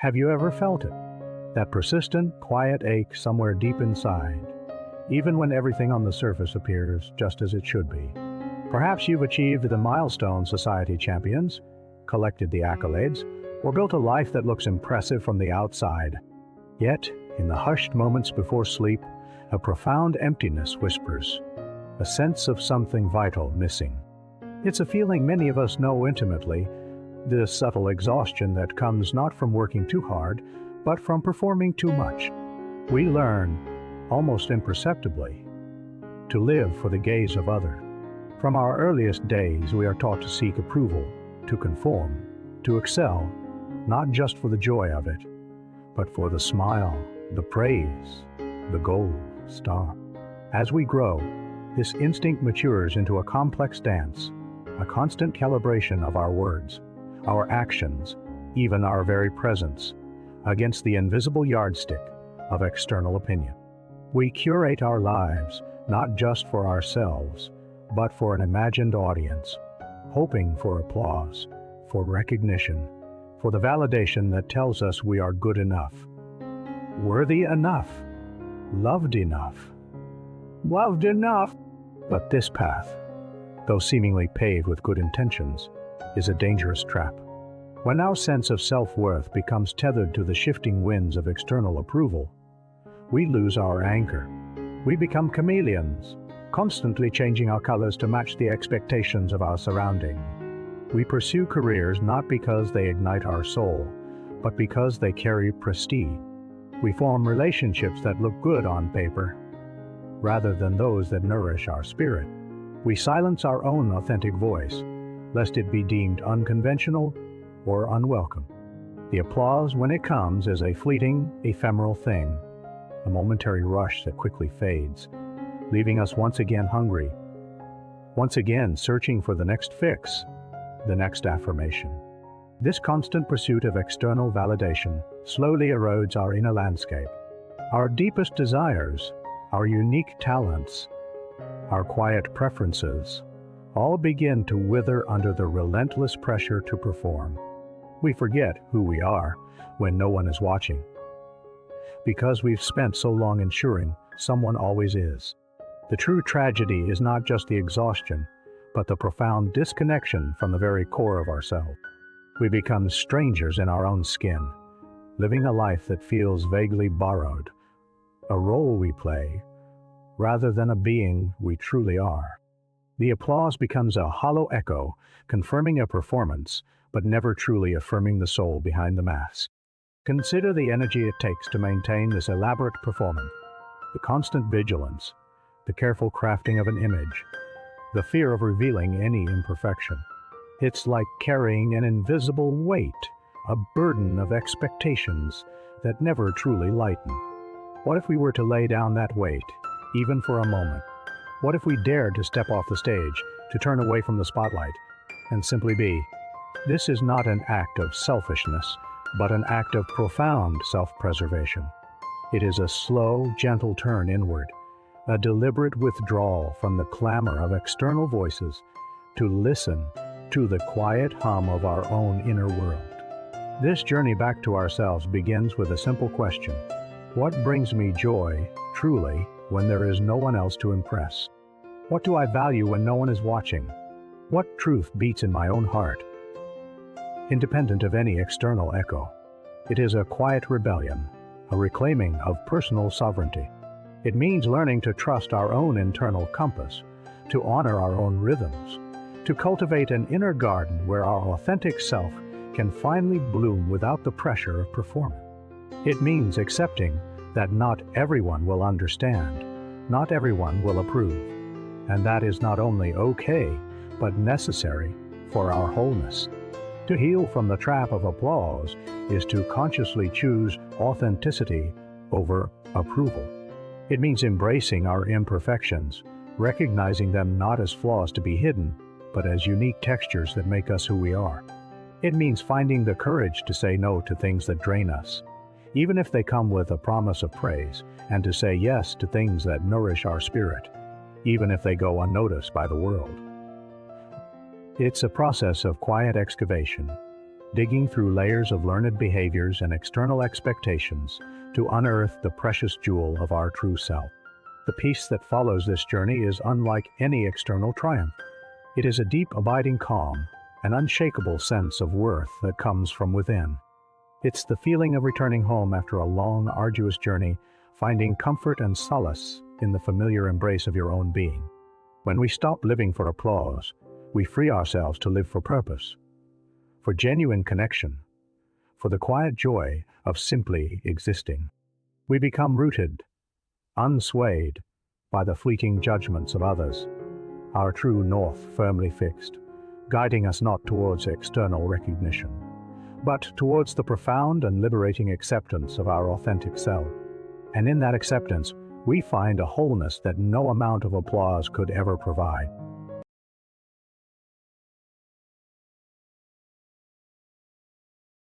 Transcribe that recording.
Have you ever felt it? That persistent, quiet ache somewhere deep inside, even when everything on the surface appears just as it should be. Perhaps you've achieved the milestone society champions, collected the accolades, or built a life that looks impressive from the outside. Yet, in the hushed moments before sleep, a profound emptiness whispers, a sense of something vital missing. It's a feeling many of us know intimately, the subtle exhaustion that comes not from working too hard, but from performing too much. We learn, almost imperceptibly, to live for the gaze of others. From our earliest days, we are taught to seek approval, to conform, to excel, not just for the joy of it, but for the smile, the praise, the gold star. As we grow, this instinct matures into a complex dance, a constant calibration of our words, our actions, even our very presence, against the invisible yardstick of external opinion. We curate our lives, not just for ourselves, but for an imagined audience, hoping for applause, for recognition, for the validation that tells us we are good enough, worthy enough, loved enough, loved enough. But this path, though seemingly paved with good intentions, is a dangerous trap. When our sense of self-worth becomes tethered to the shifting winds of external approval, we lose our anchor. We become chameleons, constantly changing our colors to match the expectations of our surroundings. We pursue careers not because they ignite our soul, but because they carry prestige. We form relationships that look good on paper, rather than those that nourish our spirit. We silence our own authentic voice, lest it be deemed unconventional or unwelcome. The applause, when it comes, is a fleeting, ephemeral thing, a momentary rush that quickly fades, leaving us once again hungry, once again searching for the next fix, the next affirmation. This constant pursuit of external validation slowly erodes our inner landscape. Our deepest desires, our unique talents, our quiet preferences, all begin to wither under the relentless pressure to perform. We forget who we are when no one is watching, because we've spent so long ensuring someone always is. The true tragedy is not just the exhaustion, but the profound disconnection from the very core of ourselves. We become strangers in our own skin, living a life that feels vaguely borrowed, a role we play, rather than a being we truly are. The applause becomes a hollow echo, confirming a performance, but never truly affirming the soul behind the mask. Consider the energy it takes to maintain this elaborate performance, the constant vigilance, the careful crafting of an image, the fear of revealing any imperfection. It's like carrying an invisible weight, a burden of expectations that never truly lighten. What if we were to lay down that weight, even for a moment? What if we dared to step off the stage, to turn away from the spotlight, and simply be? This is not an act of selfishness, but an act of profound self-preservation. It is a slow, gentle turn inward, a deliberate withdrawal from the clamor of external voices to listen to the quiet hum of our own inner world. This journey back to ourselves begins with a simple question: what brings me joy, truly, when there is no one else to impress? What do I value when no one is watching? What truth beats in my own heart, independent of any external echo? It is a quiet rebellion, a reclaiming of personal sovereignty. It means learning to trust our own internal compass, to honor our own rhythms, to cultivate an inner garden where our authentic self can finally bloom without the pressure of performance. It means accepting that not everyone will understand, not everyone will approve, and that is not only okay, but necessary for our wholeness. To heal from the trap of applause is to consciously choose authenticity over approval. It means embracing our imperfections, recognizing them not as flaws to be hidden, but as unique textures that make us who we are. It means finding the courage to say no to things that drain us, even if they come with a promise of praise, and to say yes to things that nourish our spirit, even if they go unnoticed by the world. It's a process of quiet excavation, digging through layers of learned behaviors and external expectations to unearth the precious jewel of our true self. The peace that follows this journey is unlike any external triumph. It is a deep, abiding calm, an unshakable sense of worth that comes from within. It's the feeling of returning home after a long, arduous journey, finding comfort and solace in the familiar embrace of your own being. When we stop living for applause, we free ourselves to live for purpose, for genuine connection, for the quiet joy of simply existing. We become rooted, unswayed by the fleeting judgments of others, our true north firmly fixed, guiding us not towards external recognition, but towards the profound and liberating acceptance of our authentic self. And in that acceptance, we find a wholeness that no amount of applause could ever provide.